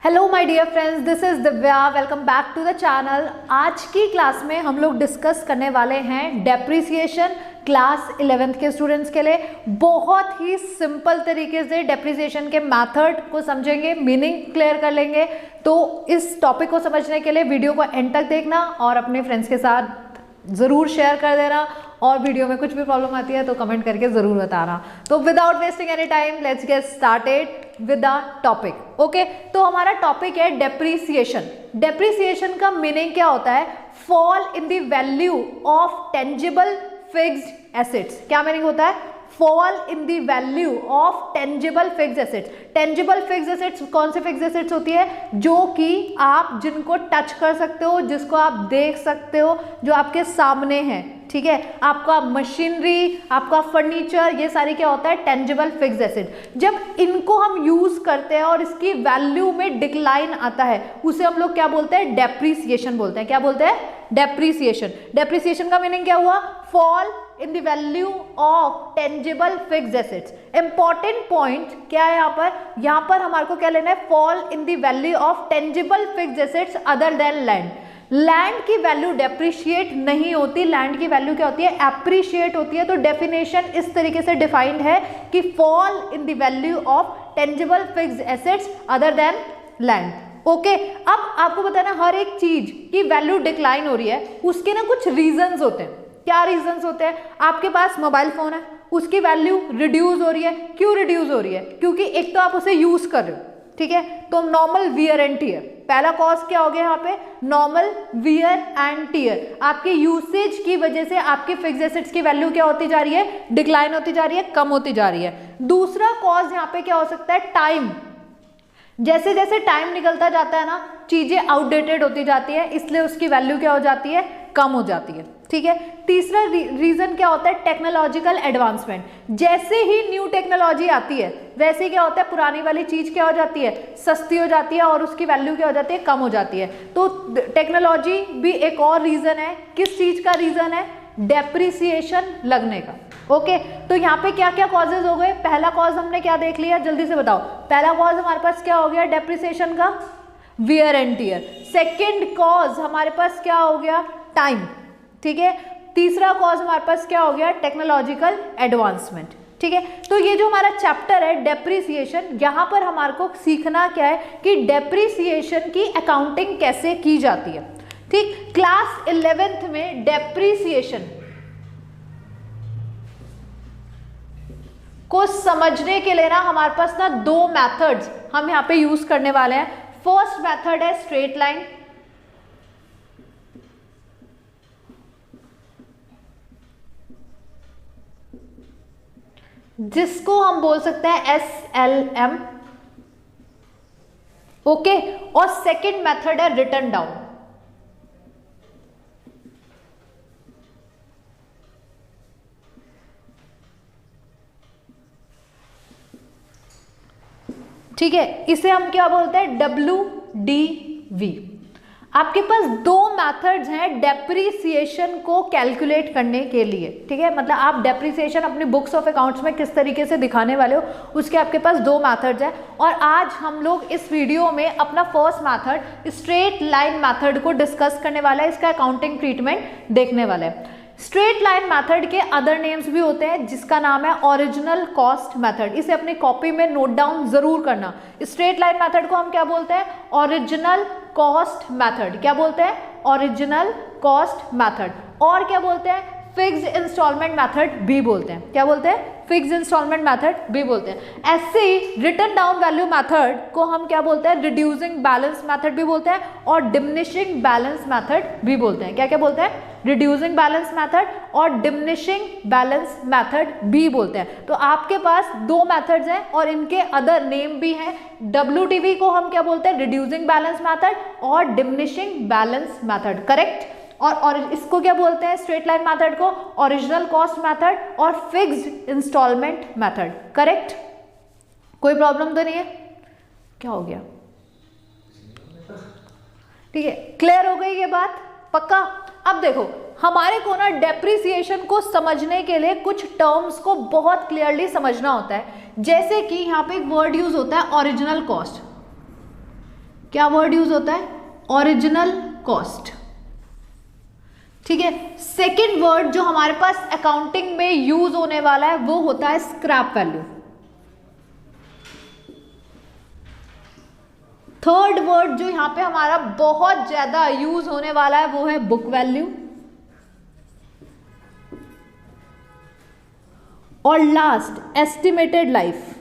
Hello my dear friends, this is Divya. Welcome back to the channel. आज की class में हम लोग डिस्कस करने वाले हैं डेप्रिसिएशन क्लास 11th के स्टूडेंट्स के लिए। बहुत ही सिंपल तरीके से डेप्रिसिएशन के मेथड को समझेंगे, मीनिंग क्लियर कर लेंगे। तो इस टॉपिक को समझने के लिए वीडियो को एंड तक देखना और अपने फ्रेंड्स के साथ ज़रूर शेयर कर देना, और वीडियो में कुछ भी प्रॉब्लम आती है तो कमेंट करके ज़रूर बताना। तो without wasting any time let's get started with the topic. Okay, तो हमारा टॉपिक है डेप्रिसिएशन। डेप्रिसिएशन का मीनिंग क्या होता है? Fall in the value of tangible fixed assets. क्या मीनिंग होता है? Fall in the value of tangible fixed assets. Tangible fixed assets कौन से फिक्स्ड एसेट्स होती है? जो कि आप जिनको टच कर सकते हो, जिसको आप देख सकते हो, जो आपके सामने है। ठीक है, आपका मशीनरी, आपका फर्नीचर, ये सारी क्या होता है? Tangible fixed asset. जब इनको हम यूज करते हैं और इसकी वैल्यू में डिक्लाइन आता है, उसे हम लोग क्या बोलते हैं? डेप्रिसिएशन बोलते हैं। क्या बोलते हैं? डेप्रिसिएशन। डेप्रिसिएशन का मीनिंग क्या हुआ? Fall in the value of tangible fixed assets. Important point क्या है यहाँ पर हमारे को क्या लेना है? Fall in the value of tangible fixed assets other than land. Land की वैल्यू डेप्रिशिएट नहीं होती, लैंड की वैल्यू क्या होती है? एप्रिशिएट होती है। तो डेफिनेशन इस तरीके से डिफाइंड है कि fall in the value of tangible fixed assets other than land. Okay, अब आपको बताना, हर एक चीज की वैल्यू डिक्लाइन हो रही है, उसके ना कुछ रीजंस होते हैं। क्या रीजंस होते हैं? आपके पास मोबाइल फोन है, उसकी वैल्यू रिड्यूस हो रही है। क्यों रिड्यूस हो रही है? क्योंकि एक तो आप उसे यूज कर रहे हो, ठीक है, तो नॉर्मल वियर एंड टीयर। पहला कॉज क्या हो गया यहाँ पे? Normal wear and tear. आपके यूसेज की वजह से आपकी फिक्स्ड एसेट्स की वैल्यू क्या होती जा रही है? डिक्लाइन होती जा रही है, कम होती जा रही है। दूसरा कॉज यहाँ पे क्या हो सकता है? टाइम। जैसे जैसे टाइम निकलता जाता है ना, चीजें आउटडेटेड होती जाती है, इसलिए उसकी वैल्यू क्या हो जाती है? कम हो जाती है। ठीक है, तीसरा रीजन क्या होता है? Technological advancement. जैसे ही न्यू टेक्नोलॉजी आती है, वैसे क्या होता है? पुरानी वाली चीज क्या हो जाती है? सस्ती हो जाती है और उसकी वैल्यू क्या हो जाती है? कम हो जाती है। तो टेक्नोलॉजी भी एक और रीजन है। किस चीज का रीजन है? डेप्रिसिएशन लगने का। ओके, तो यहाँ पे क्या क्या कॉजेज हो गए? पहला कॉज हमने क्या देख लिया? जल्दी से बताओ। पहला कॉज हमारे पास क्या हो गया डेप्रिसिएशन का? Wear and tear. Second cause हमारे पास क्या हो गया? टाइम। ठीक है, तीसरा कॉज हमारे पास क्या हो गया? Technological advancement. ठीक है, तो ये जो हमारा चैप्टर है डेप्रिसिएशन, यहाँ पर हमारे को सीखना क्या है कि डेप्रिसिएशन की अकाउंटिंग कैसे की जाती है। ठीक, क्लास 11th में डेप्रिसिएशन को समझने के लिए ना हमारे पास ना दो मेथड्स हम यहाँ पे यूज करने वाले हैं। फर्स्ट मेथड है स्ट्रेट लाइन, जिसको हम बोल सकते हैं SLM। ओके, और सेकंड मेथड है रिटन डाउन। ठीक है, इसे हम क्या बोलते हैं? WDV। आपके पास दो मेथड्स हैं डेप्रिसिएशन को कैलकुलेट करने के लिए। ठीक है, मतलब आप डेप्रिसिएशन अपनी बुक्स ऑफ अकाउंट्स में किस तरीके से दिखाने वाले हो, उसके आपके पास दो मेथड्स हैं। और आज हम लोग इस वीडियो में अपना first method straight line method को डिस्कस करने वाला है, इसका अकाउंटिंग ट्रीटमेंट देखने वाला है। स्ट्रेट लाइन मेथड के अदर नेम्स भी होते हैं, जिसका नाम है ओरिजिनल कॉस्ट मेथड। इसे अपनी कॉपी में नोट डाउन जरूर करना। स्ट्रेट लाइन मेथड को हम क्या बोलते हैं? Original cost method. क्या बोलते हैं? Original cost method. और क्या बोलते हैं? फिक्स्ड इंस्टॉलमेंट मेथड भी बोलते हैं। क्या बोलते हैं? फिक्स्ड इंस्टॉलमेंट मेथड भी बोलते हैं। ऐसे ही रिटन डाउन वैल्यू मेथड को हम क्या बोलते हैं? रिड्यूसिंग बैलेंस मेथड भी बोलते हैं और डिमिनिशिंग बैलेंस मेथड भी बोलते हैं। क्या क्या बोलते हैं? रिड्यूसिंग बैलेंस मेथड और डिमिनिशिंग बैलेंस मेथड भी बोलते हैं। तो आपके पास दो मेथड्स हैं और इनके अदर नेम भी हैं। WDV को हम क्या बोलते हैं? रिड्यूसिंग बैलेंस मेथड और डिमिनिशिंग बैलेंस मेथड। करेक्ट। और इसको क्या बोलते हैं? स्ट्रेट लाइन मेथड को ओरिजिनल कॉस्ट मेथड और फिक्स्ड इंस्टॉलमेंट मेथड। करेक्ट। कोई प्रॉब्लम तो नहीं है? क्या हो गया? ठीक है, क्लियर हो गई ये बात? पक्का। अब देखो, हमारे को ना डेप्रिसिएशन को समझने के लिए कुछ टर्म्स को बहुत क्लियरली समझना होता है। जैसे कि यहाँ पे एक वर्ड यूज होता है ओरिजिनल कॉस्ट। क्या वर्ड यूज होता है? Original cost. ठीक है, सेकेंड वर्ड जो हमारे पास अकाउंटिंग में यूज होने वाला है वो होता है स्क्रैप वैल्यू। थर्ड वर्ड जो यहां पे हमारा बहुत ज्यादा यूज होने वाला है वो है बुक वैल्यू। और लास्ट एस्टिमेटेड लाइफ।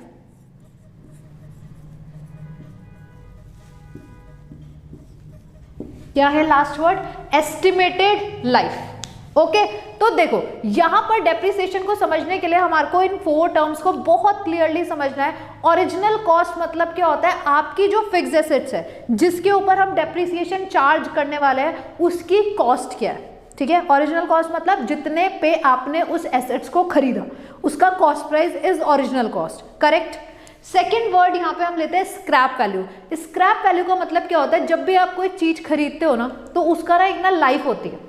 क्या है last word? Estimated life. Okay, तो देखो यहां पर डेप्रिसिएशन को समझने के लिए हमारे को इन 4 टर्म्स को बहुत क्लियरली समझना है। ओरिजिनल कॉस्ट मतलब क्या होता है? आपकी जो फिक्स्ड एसेट्स है जिसके ऊपर हम डेप्रिसिएशन चार्ज करने वाले हैं उसकी कॉस्ट क्या है। ठीक है, ओरिजिनल कॉस्ट मतलब जितने पे आपने उस एसेट्स को खरीदा उसका cost price is original cost. Correct. Second word यहाँ पे हम लेते हैं स्क्रैप वैल्यू। स्क्रैप वैल्यू का मतलब क्या होता है? जब भी आप कोई चीज खरीदते हो ना तो उसका ना एक ना लाइफ होती है।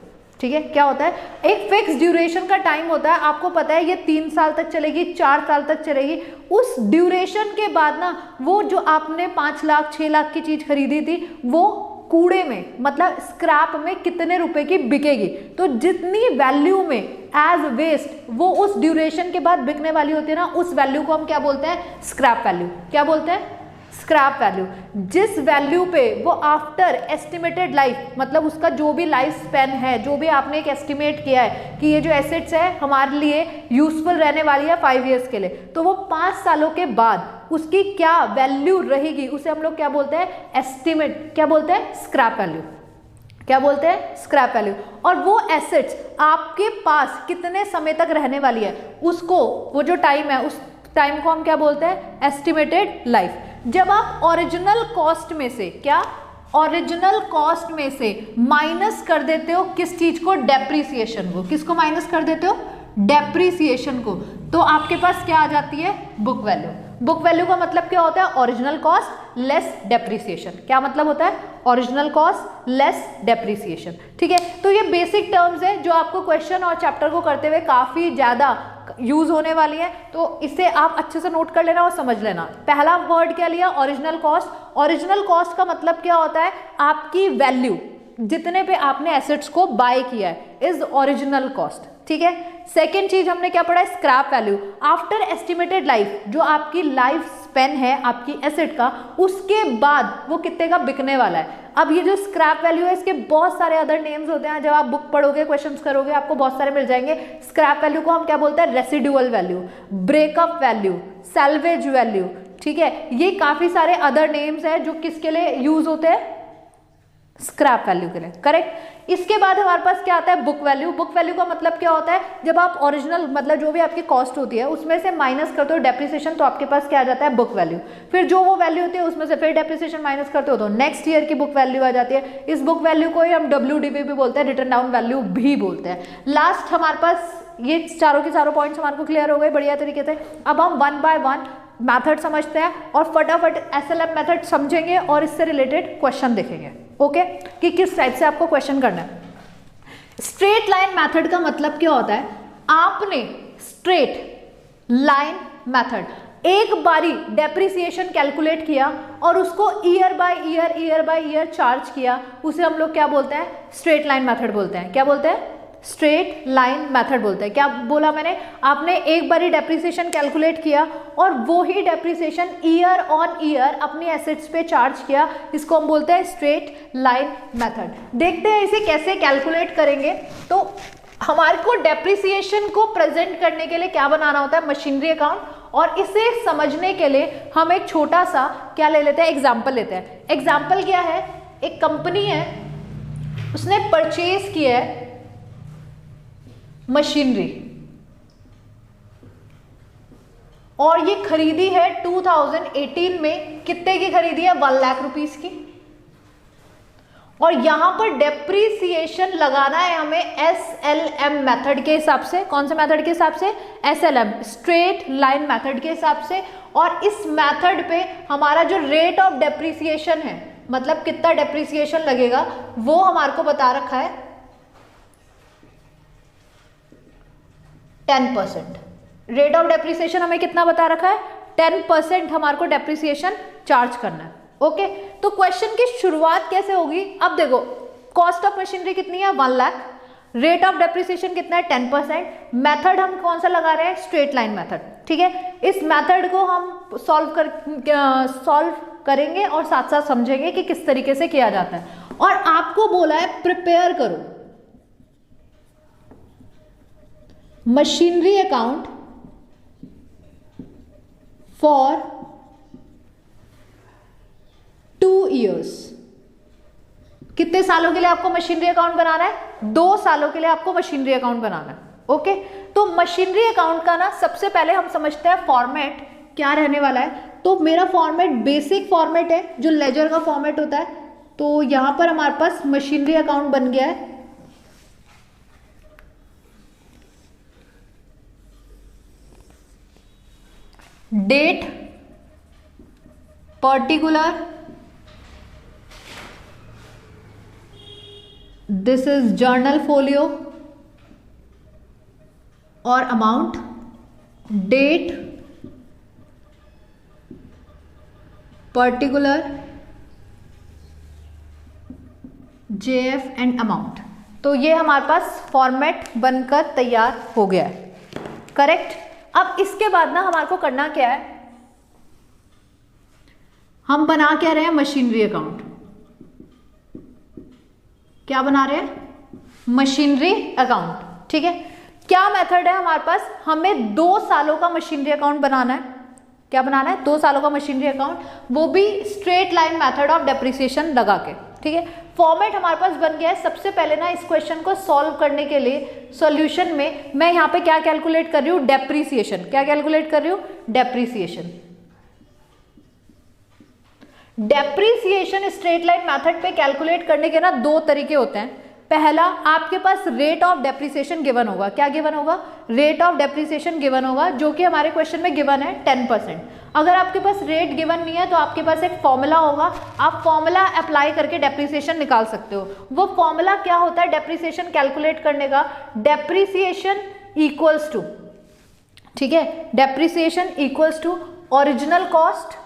ठीक है, क्या होता है? एक फिक्स ड्यूरेशन का टाइम होता है। आपको पता है ये 3 साल तक चलेगी, 4 साल तक चलेगी। उस ड्यूरेशन के बाद ना वो जो आपने 5 लाख 6 लाख की चीज खरीदी थी वो कूड़े में मतलब स्क्रैप में कितने रुपए की बिकेगी। तो जितनी वैल्यू में एज वेस्ट वो उस ड्यूरेशन के बाद बिकने वाली होती है ना, उस वैल्यू को हम क्या बोलते हैं? Scrap value. क्या बोलते हैं? Scrap value. जिस वैल्यू पे वो आफ्टर एस्टिमेटेड लाइफ मतलब उसका जो भी लाइफ स्पेन है, जो भी आपने एक एस्टिमेट किया है कि ये जो एसेट्स है हमारे लिए यूजफुल रहने वाली है 5 ईयर्स के लिए, तो वो 5 सालों के बाद उसकी क्या वैल्यू रहेगी उसे हम लोग क्या बोलते हैं? एस्टिमेट। क्या बोलते हैं? Scrap value. क्या बोलते हैं? Scrap value. और वो एसेट्स आपके पास कितने समय तक रहने वाली है उसको, वो जो टाइम है उस टाइम को हम क्या बोलते हैं? Estimated life. जब आप ओरिजिनल कॉस्ट में से क्या ओरिजिनल कॉस्ट में से माइनस कर देते हो किस चीज को? डेप्रिसिएशन को। किसको माइनस कर देते हो? डेप्रिसिएशन को। तो आपके पास क्या आ जाती है? Book value. बुक वैल्यू का मतलब क्या होता है? Original cost less depreciation. क्या मतलब होता है? Original cost less depreciation. ठीक है, तो ये बेसिक टर्म्स है जो आपको क्वेश्चन और चैप्टर को करते हुए काफी ज्यादा यूज होने वाली है, तो इसे आप अच्छे से नोट कर लेना और समझ लेना। पहला वर्ड क्या लिया? Original cost. ओरिजिनल कॉस्ट का मतलब क्या होता है? आपकी वैल्यू जितने पे आपने एसेट्स को बाय किया है इज ओरिजिनल कॉस्ट। ठीक है, सेकेंड चीज हमने क्या पढ़ा? Scrap value. After estimated life जो आपकी लाइफ स्पेन है आपकी एसेट का, उसके बाद वो कितने का बिकने वाला है। अब ये जो स्क्रैप वैल्यू है इसके बहुत सारे अदर नेम्स होते हैं। जब आप बुक पढ़ोगे क्वेश्चंस करोगे आपको बहुत सारे मिल जाएंगे। स्क्रैप वैल्यू को हम क्या बोलते हैं? Residual value, breakup value, salvage value. ठीक है, ये काफी सारे अदर नेम्स हैं जो किसके लिए यूज होते हैं? स्क्रैप वैल्यू के लिए। करेक्ट। इसके बाद हमारे पास क्या आता है? Book value. बुक वैल्यू का मतलब क्या होता है? जब आप ओरिजिनल मतलब जो भी आपकी कॉस्ट होती है उसमें से माइनस करते हो डेप्रिसिएशन तो आपके पास क्या आ जाता है? Book value. फिर जो वो वैल्यू होती है उसमें से फिर डेप्रिसिएशन माइनस करते हो तो नेक्स्ट ईयर की बुक वैल्यू आ जाती है। इस बुक वैल्यू को ही हम WDV भी बोलते हैं, रिटन डाउन वैल्यू भी बोलते हैं। लास्ट हमारे पास ये चारों के चारों पॉइंट्स हमारे को क्लियर हो गए बढ़िया तरीके से। अब हम 1 बाय 1 मैथड समझते हैं और फटाफट SLM मेथड समझेंगे और इससे रिलेटेड क्वेश्चन देखेंगे। ओके, कि किस टाइप से आपको क्वेश्चन करना है। स्ट्रेट लाइन मेथड का मतलब क्या होता है? आपने स्ट्रेट लाइन मेथड एक बारी डेप्रिसिएशन कैलकुलेट किया और उसको ईयर बाय ईयर चार्ज किया, उसे हम लोग क्या बोलते हैं? स्ट्रेट लाइन मेथड बोलते हैं। क्या बोलते हैं? स्ट्रेट लाइन मेथड बोलते हैं। क्या बोला मैंने? आपने एक बारी डेप्रिसिएशन कैलकुलेट किया और वो ही डेप्रिसिएशन ईयर ऑन ईयर अपनी एसेट्स पे चार्ज किया, इसको हम बोलते हैं स्ट्रेट लाइन मेथड। देखते हैं इसे कैसे कैलकुलेट करेंगे। तो हमारे को डेप्रिसिएशन को प्रेजेंट करने के लिए क्या बनाना होता है? Machinery account. और इसे समझने के लिए हम एक छोटा सा क्या ले लेते हैं? एग्जाम्पल लेते हैं। एग्जाम्पल क्या है? एक कंपनी है, उसने परचेज किया है मशीनरी और ये खरीदी है 2018 में। कितने की खरीदी है? 1 लाख रुपीस की। और यहां पर डेप्रिसिएशन लगाना है हमें SLM मेथड के हिसाब से। कौन से मेथड के हिसाब से? SLM, स्ट्रेट लाइन मेथड के हिसाब से। और इस मेथड पे हमारा जो रेट ऑफ डेप्रिसिएशन है मतलब कितना डेप्रिसिएशन लगेगा वो हमारे को बता रखा है 10%। रेट ऑफ डेप्रिसिएशन हमें कितना बता रखा है? 10% हमारे को डेप्रिसिएशन चार्ज करना है। ओके, तो क्वेश्चन की शुरुआत कैसे होगी? अब देखो, कॉस्ट ऑफ मशीनरी कितनी है? 1 लाख। रेट ऑफ डेप्रिसिएशन कितना है? 10%। मेथड हम कौन सा लगा रहे हैं? स्ट्रेट लाइन मेथड, ठीक है। इस मेथड को हम सॉल्व करेंगे और साथ साथ समझेंगे कि किस तरीके से किया जाता है। और आपको बोला है प्रिपेयर करो मशीनरी अकाउंट फॉर 2 years। कितने सालों के लिए आपको मशीनरी अकाउंट बनाना है? 2 सालों के लिए आपको मशीनरी अकाउंट बनाना है। ओके, तो मशीनरी अकाउंट का ना सबसे पहले हम समझते हैं फॉर्मेट क्या रहने वाला है। तो मेरा फॉर्मेट बेसिक फॉर्मेट है जो लेजर का फॉर्मेट होता है। तो यहां पर हमारे पास मशीनरी अकाउंट बन गया है। Date, particular, this is journal folio और amount, date, particular, JF and amount. तो ये हमारे पास फॉर्मेट बनकर तैयार हो गया है, करेक्ट। अब इसके बाद ना हमारे को करना क्या है? हम बना क्या रहे हैं? Machinery account. क्या बना रहे हैं? मशीनरी अकाउंट, ठीक है। क्या मेथड है हमारे पास? हमें 2 सालों का मशीनरी अकाउंट बनाना है। क्या बनाना है? 2 सालों का मशीनरी अकाउंट, वो भी straight line method of depreciation लगा के, ठीक है। फॉर्मेट हमारे पास बन गया है। सबसे पहले ना इस क्वेश्चन को सॉल्व करने के लिए सॉल्यूशन में मैं यहाँ पे क्या कैलकुलेट कर रही हूँ? डेप्रिसिएशन। क्या कैलकुलेट कर रही हूँ? Depreciation. Depreciation straight line method पे कैलकुलेट करने के ना 2 तरीके होते हैं। पहला, आपके पास रेट ऑफ डेप्रिसिएशन गिवन होगा। क्या गिवन होगा? रेट ऑफ डेप्रिसिएशन गिवन होगा, जो कि हमारे क्वेश्चन में गिवन है 10%। अगर आपके पास रेट गिवन नहीं है तो आपके पास एक फॉर्मूला होगा, आप फॉर्मूला अप्लाई करके डेप्रिसिएशन निकाल सकते हो। वो फॉर्मूला क्या होता है डेप्रिसिएशन कैलकुलेट करने का? डेप्रिसिएशन इक्वल्स टू, ठीक है, depreciation equals to original cost.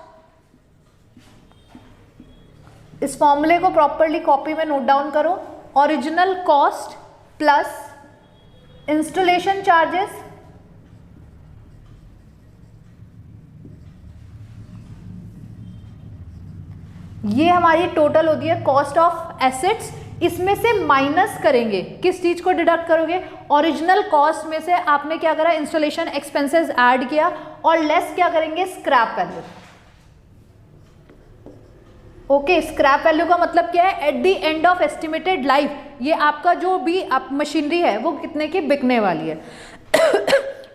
इस फॉर्मूले को प्रॉपरली कॉपी में नोट डाउन करो। Original cost plus installation charges ये हमारी टोटल होती है कॉस्ट ऑफ एसेट्स। इसमें से माइनस करेंगे, किस चीज को डिडक्ट करोगे? ओरिजिनल कॉस्ट में से आपने क्या करा? इंस्टॉलेशन एक्सपेंसेस ऐड किया और लेस क्या करेंगे? Scrap value. Okay, scrap value का मतलब क्या है? Eight the end of estimated life ये आपका जो भी आप मशीनरी है वो कितने की बिकने वाली है।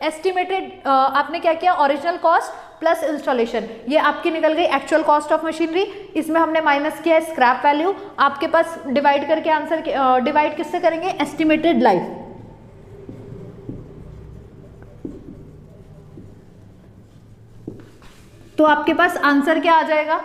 एस्टिमेटेड आपने क्या किया? ओरिजिनल कॉस्ट प्लस इंस्टॉलेशन, ये आपकी निकल गई एक्चुअल कॉस्ट ऑफ मशीनरी। इसमें हमने माइनस किया है स्क्रैप वैल्यू। आपके पास डिवाइड करके आंसर डिवाइड किससे करेंगे? Estimated life. तो आपके पास आंसर क्या आ जाएगा?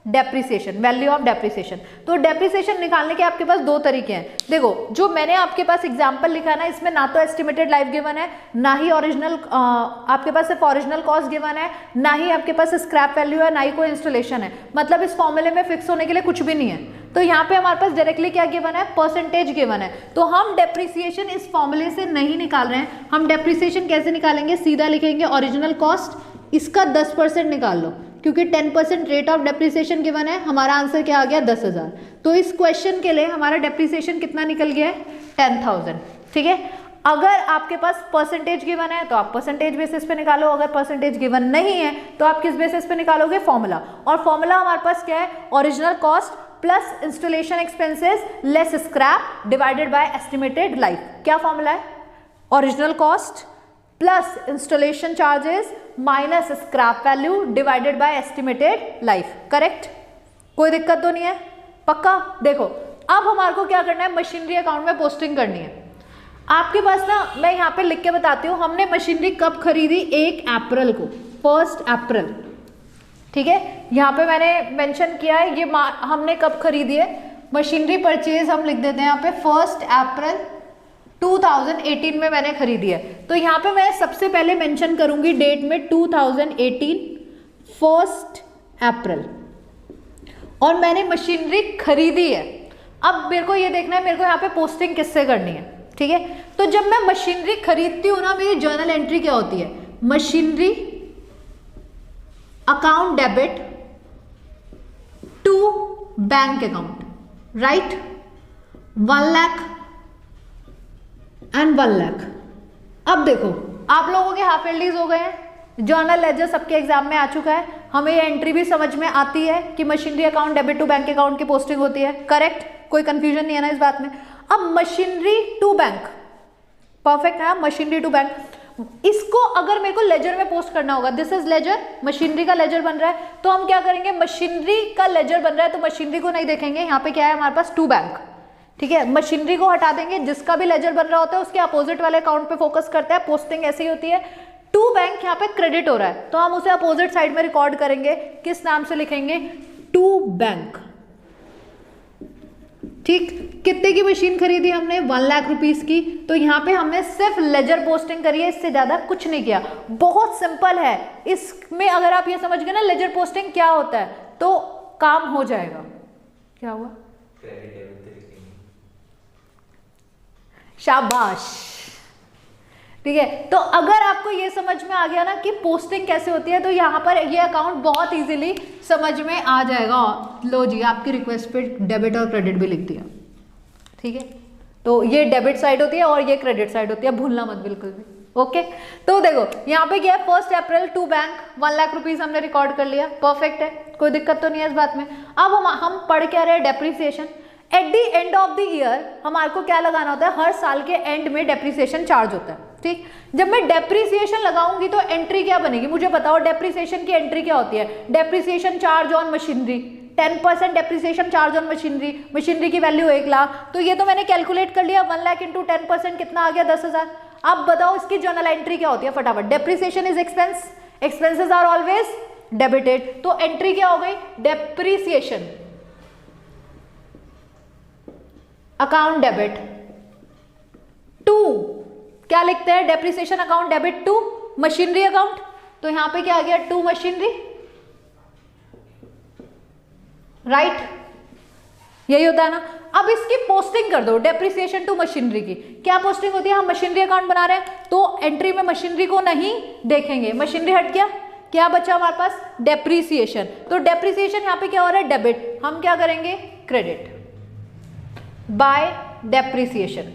Depreciation, value of depreciation. तो डेप्रिसिएशन निकालने के आपके पास 2 तरीके हैं। देखो, जो मैंने आपके पास एग्जांपल लिखा है ना, इसमें ना तो एस्टिमेटेड लाइफ गिवन है, ना ही ओरिजिनल आपके पास सिर्फ ओरिजिनल कॉस्ट गिवन है, ना ही आपके पास स्क्रैप वैल्यू है, ना ही कोई इंस्टॉलेशन है। मतलब इस फॉर्मूले में फिक्स होने के लिए कुछ भी नहीं है। तो यहाँ पे हमारे पास डायरेक्टली क्या गिवन है? परसेंटेज गिवन है। तो हम डेप्रिसिएशन इस फॉर्मूले से नहीं निकाल रहे हैं। हम डेप्रिसिएशन कैसे निकालेंगे? सीधा लिखेंगे ओरिजिनल कॉस्ट, इसका 10% निकाल लो, क्योंकि 10% रेट ऑफ डेप्रिसिएशन गिवन है। हमारा आंसर क्या आ गया? 10,000। तो इस क्वेश्चन के लिए हमारा डेप्रिसिएशन कितना निकल गया है? 10,000, ठीक है। अगर आपके पास परसेंटेज गिवन है तो आप परसेंटेज बेसिस पे निकालो, अगर परसेंटेज गिवन नहीं है तो आप किस बेसिस पे निकालोगे? फॉर्मूला। और फॉर्मूला हमारे पास क्या है? Original cost plus installation expenses less scrap divided by estimated life. क्या फॉर्मूला है? Original cost plus installation charges minus scrap value divided by estimated life. Correct? कोई दिक्कत तो नहीं है? पक्का? देखो, अब हमारे को क्या करना है? मशीनरी अकाउंट में पोस्टिंग करनी है। आपके पास ना, मैं यहाँ पे लिख के बताती हूँ, हमने मशीनरी कब खरीदी? 1 अप्रैल को, 1 अप्रैल, ठीक है। यहाँ पे मैंने मेंशन किया है ये हमने कब खरीदी है। मशीनरी परचेज हम लिख देते हैं यहाँ पे 1 अप्रैल 2018 में मैंने खरीदी है। तो यहाँ पे मैं सबसे पहले मेंशन करूंगी डेट में 2018 1 अप्रैल। और मैंने मशीनरी खरीदी है। अब मेरे को ये देखना है मेरे को यहाँ पे पोस्टिंग किससे करनी है, ठीक है। तो जब मैं मशीनरी खरीदती हूँ ना, मेरी जर्नल एंट्री क्या होती है, machinery account debit to bank account, right, 1 lakh and 1 lakh. अब देखो आप लोगों के हाफ एल्डीज हो गए हैं, जर्नल लेजर सबके एग्जाम में आ चुका है, हमें ये एंट्री भी समझ में आती है कि machinery account debit to bank account की पोस्टिंग होती है, करेक्ट, कोई कंफ्यूजन नहीं है ना इस बात में। अब मशीनरी टू बैंक, परफेक्ट है, मशीनरी टू बैंक, इसको अगर मेरे को लेजर में पोस्ट करना होगा, दिस इज लेजर, मशीनरी का लेजर बन रहा है, तो हम क्या करेंगे, मशीनरी का लेजर बन रहा है तो मशीनरी को नहीं देखेंगे, यहाँ पे क्या है हमारे पास टू बैंक, ठीक है, मशीनरी को हटा देंगे, जिसका भी लेजर बन रहा होता है उसके अपोजिट वाले अकाउंट पे फोकस करते हैं, पोस्टिंग ऐसी होती है। टू बैंक यहाँ पे क्रेडिट हो रहा है तो हम उसे अपोजिट साइड में रिकॉर्ड करेंगे, किस नाम से लिखेंगे, टू बैंक, ठीक। कितने की मशीन खरीदी हमने, 1 लाख रुपीस की, तो यहाँ पे हमने सिर्फ लेजर पोस्टिंग करी है, इससे ज्यादा कुछ नहीं किया, बहुत सिंपल है। इसमें अगर आप ये समझ गए ना लेजर पोस्टिंग क्या होता है तो काम हो जाएगा। क्या हुआ, शाबाश, ठीक है। तो अगर आपको ये समझ में आ गया ना कि पोस्टिंग कैसे होती है तो यहाँ पर ये अकाउंट बहुत इजीली समझ में आ जाएगा। लो जी, आपकी रिक्वेस्ट पे डेबिट और क्रेडिट भी लिख दिया, ठीक है। तो ये डेबिट साइड होती है और ये क्रेडिट साइड होती है, भूलना मत बिल्कुल भी, ओके। तो देखो यहाँ पे क्या है, 1 अप्रैल टू बैंक, 1 लाख रुपीस हमने रिकॉर्ड कर लिया, परफेक्ट है, कोई दिक्कत तो नहीं है इस बात में। अब हम पढ़ क्या रहे, depreciation. Eight the end of the year हमारे को क्या लगाना होता है, हर साल के एंड में डेप्रिसिएशन चार्ज होता है, ठीक। जब मैं डेप्रिसिएशन लगाऊंगी तो एंट्री क्या बनेगी, मुझे बताओ, डेप्रिसिएशन की एंट्री क्या होती है, depreciation charge on machinery, 10% depreciation charge on machinery, machinery की वैल्यू 1 लाख, तो ये तो मैंने कैलकुलेट कर लिया, 1 लाख इंटू 10% कितना आ गया, 10,000। अब बताओ इसकी जर्नल एंट्री क्या होती है, फटाफट, depreciation is expense, expenses are always debited, तो एंट्री क्या हो गई, डेप्रिसिएशन अकाउंट डेबिट टू, क्या लिखते हैं, depreciation account debit to machinery account, तो यहां पे क्या आ गया, टू मशीनरी, राइट, यही होता है ना। अब इसकी पोस्टिंग कर दो, डेप्रिसिएशन टू मशीनरी की क्या पोस्टिंग होती है, हम मशीनरी अकाउंट बना रहे हैं तो एंट्री में मशीनरी को नहीं देखेंगे, मशीनरी हट गया, क्या बचा हमारे पास, डेप्रिसिएशन, तो डेप्रिसिएशन यहां पे क्या हो रहा है, डेबिट, हम क्या करेंगे, क्रेडिट बाय डेप्रिसिएशन।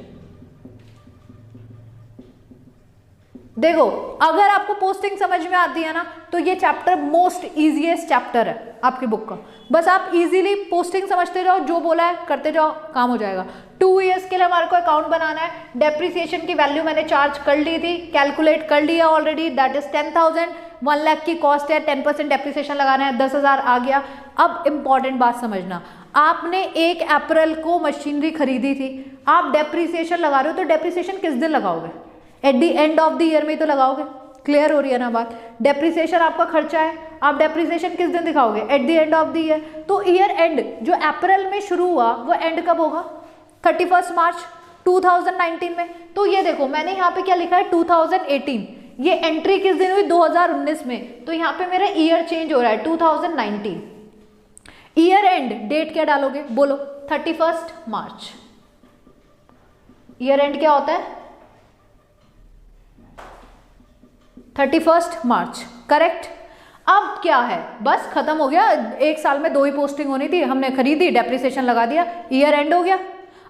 देखो अगर आपको पोस्टिंग समझ में आती है ना तो ये चैप्टर मोस्ट इजीएस्ट चैप्टर है आपकी बुक का, बस आप इजीली पोस्टिंग समझते जाओ, जो बोला है करते जाओ, काम हो जाएगा। 2 ईयर्स के लिए हमारे को अकाउंट बनाना है, डेप्रिसिएशन की वैल्यू मैंने चार्ज कर ली थी, कैलकुलेट कर लिया ऑलरेडी, दैट इज 10,000, 1 लाख की कॉस्ट है, 10% डेप्रिसिएशन लगाना है, 10,000 आ गया। अब इंपॉर्टेंट बात समझना, आपने 1 अप्रैल को मशीनरी खरीदी थी, आप डेप्रिसिएशन लगा रहे हो तो डेप्रिसिएशन किस दिन लगाओगे, eight the end of the year में तो लगाओगे, क्लियर हो रही है ना बात, डेप्रिसिएशन आपका खर्चा है, आप डेप्रिसिएशन किस दिन दिखाओगे, at the end of the year, तो ईयर एंड जो अप्रैल में शुरू हुआ वो एंड कब होगा, 31 मार्च 2019 में। तो ये देखो मैंने यहाँ पे क्या लिखा है, 2018, ये एंट्री किस दिन हुई, 2019 में, तो यहाँ पे मेरा ईयर चेंज हो रहा है 2019, ईयर एंड डेट क्या डालोगे, बोलो, 31 मार्च, ईयर एंड क्या होता है, 31 मार्च, करेक्ट। अब क्या है, बस खत्म हो गया, 1 साल में 2 ही पोस्टिंग होनी थी, हमने खरीदी, डेप्रिसिएशन लगा दिया, ईयर एंड हो गया।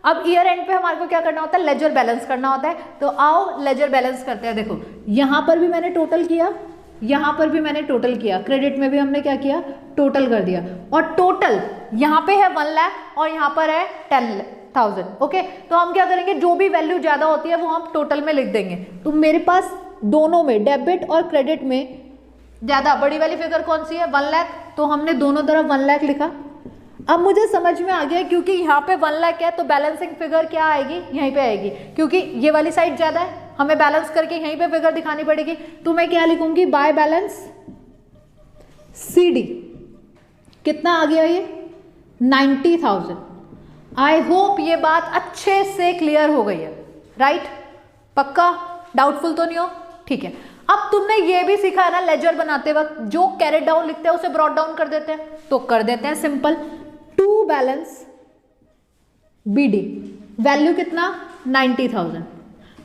अब ईयर एंड पे हमारे को क्या करना होता है, लेजर बैलेंस करना होता है, तो आओ लेजर बैलेंस करते हैं। देखो यहां पर भी मैंने टोटल किया, यहां पर भी मैंने टोटल किया, क्रेडिट में भी हमने क्या किया, टोटल कर दिया, और टोटल यहां पे है 1 लाख और यहां पर है 10,000, ओके। तो हम क्या करेंगे, जो भी वैल्यू ज्यादा होती है वो हम टोटल में लिख देंगे। तो मेरे पास दोनों में, डेबिट और क्रेडिट में ज्यादा बड़ी वाली फिगर कौन सी है, 1 लाख, तो हमने दोनों तरफ 1 लाख लिखा। अब मुझे समझ में आ गया क्योंकि यहाँ पे 1 लाख है तो बैलेंसिंग फिगर क्या आएगी, यहीं पे आएगी, क्योंकि ये वाली साइड ज्यादा है, हमें बैलेंस करके यहीं पे फिगर दिखानी पड़ेगी, तो मैं क्या लिखूंगी, बाय बैलेंस CD, कितना आ गया ये, 90,000। आई होप ये बात अच्छे से क्लियर हो गई है, राइट, पक्का, डाउटफुल तो नहीं हो, ठीक है। अब तुमने ये भी सीखा है ना, लेजर बनाते वक्त जो कैरेट डाउन लिखते हैं उसे ब्रॉट डाउन कर देते हैं, तो कर देते हैं simple, to balance BD, value कितना 90,000।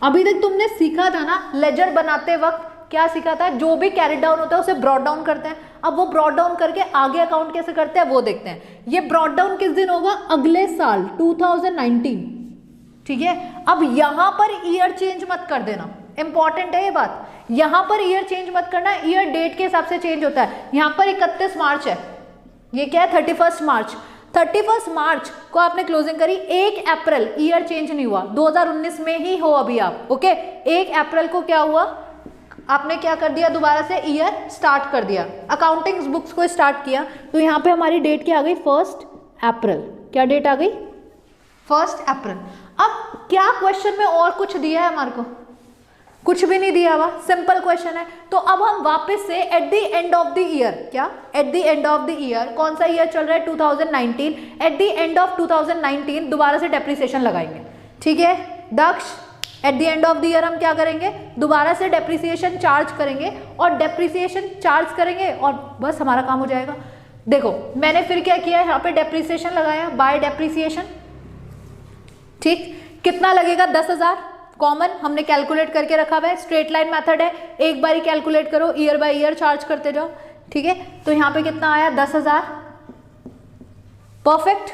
अभी तक तुमने सीखा था ना लेजर बनाते वक्त, क्या सीखा था, जो भी कैरी डाउन होता है उसे ब्रॉड डाउन करते हैं। अब वो ब्रॉड डाउन करके आगे अकाउंट कैसे करते हैं वो देखते हैं। ये ब्रॉड डाउन किस दिन होगा, अगले साल 2019, ठीक है। अब यहां पर ईयर चेंज मत कर देना, इंपॉर्टेंट है ये बात, यहां पर ईयर चेंज मत करना, ईयर डेट के हिसाब से चेंज होता है। यहां पर 31 मार्च है, ये क्या है 31 मार्च, 31 मार्च को आपने क्लोजिंग करी, 1 अप्रैल ईयर चेंज नहीं हुआ, 2019 में ही हो अभी आप, ओके। 1 अप्रैल को क्या हुआ, आपने क्या कर दिया, दोबारा से ईयर स्टार्ट कर दिया, अकाउंटिंग बुक्स को स्टार्ट किया। तो यहाँ पे हमारी डेट क्या आ गई, 1 अप्रैल, क्या डेट आ गई 1 अप्रैल। अब क्या क्वेश्चन में और कुछ दिया है हमारे को, कुछ भी नहीं दिया हुआ, सिंपल क्वेश्चन है। तो अब हम वापस से at the end of the year, क्या at the end of the year, कौन सा ईयर चल रहा है 2019, एट द एंड ऑफ 2019 दोबारा से डेप्रिसिएशन लगाएंगे, ठीक है Daksh. At the end of the year हम क्या करेंगे, दोबारा से डेप्रिसिएशन चार्ज करेंगे, और डेप्रिसिएशन चार्ज करेंगे और बस हमारा काम हो जाएगा। देखो मैंने फिर क्या किया, यहाँ पे डेप्रिसिएशन लगाया बाय डेप्रिसिएशन, ठीक, कितना लगेगा 10,000 कॉमन हमने कैलकुलेट करके रखा हुआ है, स्ट्रेट लाइन मेथड है, एक बार ही कैलकुलेट करो, ईयर बाय ईयर चार्ज करते जाओ, ठीक है। तो यहाँ पे कितना आया 10,000, परफेक्ट,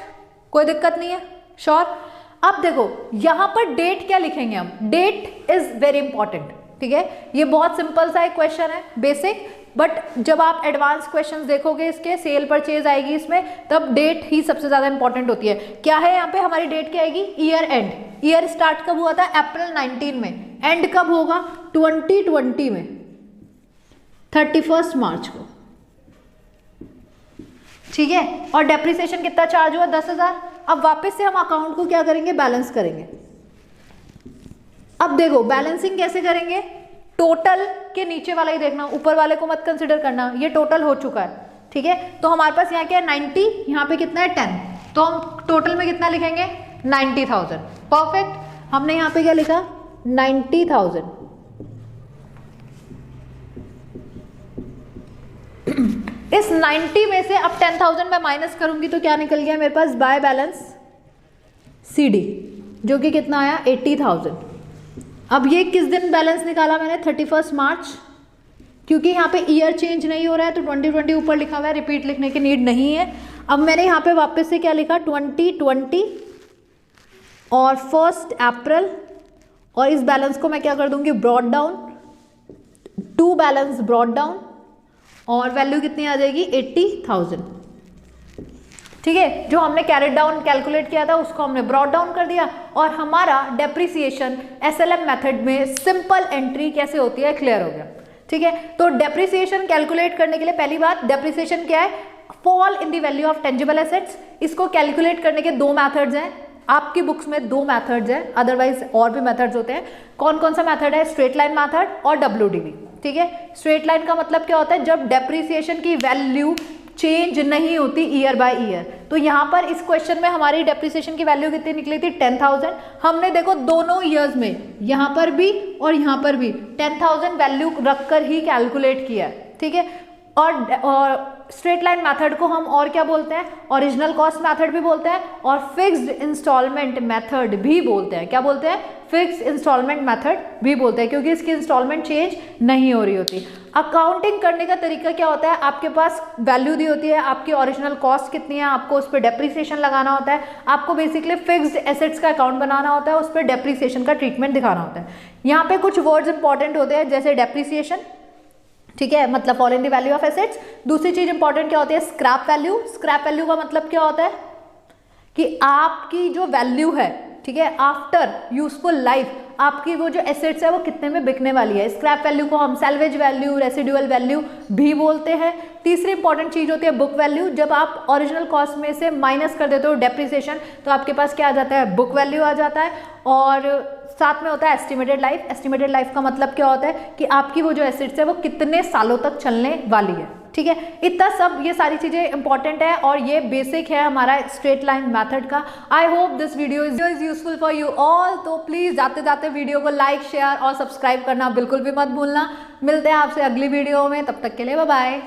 कोई दिक्कत नहीं है, श्योर। अब देखो यहां पर डेट क्या लिखेंगे हम, डेट इज वेरी इंपॉर्टेंट, ठीक है। ये बहुत सिंपल सा एक क्वेश्चन है, बेसिक, बट जब आप एडवांस क्वेश्चंस देखोगे इसके, सेल परचेज आएगी इसमें, तब डेट ही सबसे ज्यादा इंपॉर्टेंट होती है। क्या है यहाँ पे हमारी डेट क्या आएगी, ईयर एंड, ईयर स्टार्ट कब हुआ था, अप्रैल 19 में, एंड कब होगा 2020 में, 31 मार्च को, ठीक है। और डेप्रिसिएशन कितना चार्ज हुआ 10,000। अब वापस से हम अकाउंट को क्या करेंगे, बैलेंस करेंगे। अब देखो बैलेंसिंग कैसे करेंगे, टोटल के नीचे वाला ही देखना, ऊपर वाले को मत कंसिडर करना, ये टोटल हो चुका है, ठीक है। तो हमारे पास यहाँ क्या है 90, यहाँ पे कितना है 10, तो हम टोटल में कितना लिखेंगे 90,000, परफेक्ट। हमने यहाँ पे क्या लिखा 90,000। इस 90 में से अब 10,000 मैं माइनस करूंगी तो क्या निकल गया मेरे पास, बाय बैलेंस CD, जो कि कितना आया 80,000। अब ये किस दिन बैलेंस निकाला मैंने, 31 मार्च, क्योंकि यहाँ पे ईयर चेंज नहीं हो रहा है तो 2020 ऊपर लिखा हुआ है, रिपीट लिखने की नीड नहीं है। अब मैंने यहाँ पे वापस से क्या लिखा 2020 और 1 अप्रैल, और इस बैलेंस को मैं क्या कर दूंगी brought down, to balance brought down, और वैल्यू कितनी आ जाएगी 80,000, ठीक है। जो हमने कैरेट डाउन कैलकुलेट किया था उसको हमने ब्रॉड डाउन कर दिया, और हमारा डेप्रिसिएशन SLM मेथड में सिंपल एंट्री कैसे होती है क्लियर हो गया, ठीक है। तो डेप्रिसिएशन कैलकुलेट करने के लिए पहली बात, डेप्रिसिएशन क्या है, fall in the value of tangible assets. इसको कैलकुलेट करने के 2 मेथड्स हैं, आपकी बुक्स में 2 मेथड्स हैं, अदरवाइज और भी मेथड्स होते हैं। कौन कौन सा मेथड है, स्ट्रेट लाइन मेथड और WDV, ठीक है। स्ट्रेट लाइन का मतलब क्या होता है, जब डेप्रिसिएशन की वैल्यू चेंज नहीं होती ईयर बाय ईयर। तो यहाँ पर इस क्वेश्चन में हमारी डेप्रिसिएशन की वैल्यू कितनी निकली थी 10,000। हमने देखो दोनों ईयर्स में, यहाँ पर भी और यहाँ पर भी 10,000 वैल्यू रखकर ही कैलकुलेट किया, ठीक है। और स्ट्रेट लाइन मेथड को हम और क्या बोलते हैं, ओरिजिनल कॉस्ट मेथड भी बोलते हैं, और फिक्स्ड इंस्टॉलमेंट मेथड भी बोलते हैं। क्या बोलते हैं, फिक्स्ड इंस्टॉलमेंट मेथड भी बोलते हैं, क्योंकि इसकी इंस्टॉलमेंट चेंज नहीं हो रही होती। अकाउंटिंग करने का तरीका क्या होता है, आपके पास वैल्यू दी होती है, आपकी ओरिजिनल कॉस्ट कितनी है, आपको उस पर डेप्रिसिएशन लगाना होता है, आपको बेसिकली फिक्स्ड एसेट्स का अकाउंट बनाना होता है, उस पर डेप्रिसिएशन का ट्रीटमेंट दिखाना होता है। यहाँ पे कुछ वर्ड्स इंपॉर्टेंट होते हैं, जैसे डेप्रिसिएशन, ठीक है, मतलब fall in the value of assets. दूसरी चीज इंपॉर्टेंट क्या होती है, स्क्रैप वैल्यू। स्क्रैप वैल्यू का मतलब क्या होता है कि आपकी जो वैल्यू है, ठीक है, आफ्टर यूजफुल लाइफ आपकी वो जो एसेट्स है वो कितने में बिकने वाली है। स्क्रैप वैल्यू को हम सैल्वेज वैल्यू, रेसिडुअल वैल्यू भी बोलते हैं। तीसरी इंपॉर्टेंट चीज होती है बुक वैल्यू। जब आप ओरिजिनल कॉस्ट में से माइनस कर देते हो डेप्रिसिएशन, तो आपके पास क्या आ जाता है, बुक वैल्यू आ जाता है। और साथ में होता है एस्टिमेटेड लाइफ। एस्टिमेटेड लाइफ का मतलब क्या होता है कि आपकी वो जो एसेट्स है वो कितने सालों तक चलने वाली है, ठीक है। इतना सब, ये सारी चीजें इंपॉर्टेंट है और ये बेसिक है हमारा स्ट्रेट लाइन मेथड का। I hope this video is useful for you all. तो प्लीज जाते जाते वीडियो को लाइक, शेयर और सब्सक्राइब करना बिल्कुल भी मत भूलना। मिलते हैं आपसे अगली वीडियो में, तब तक के लिए बाय बाय।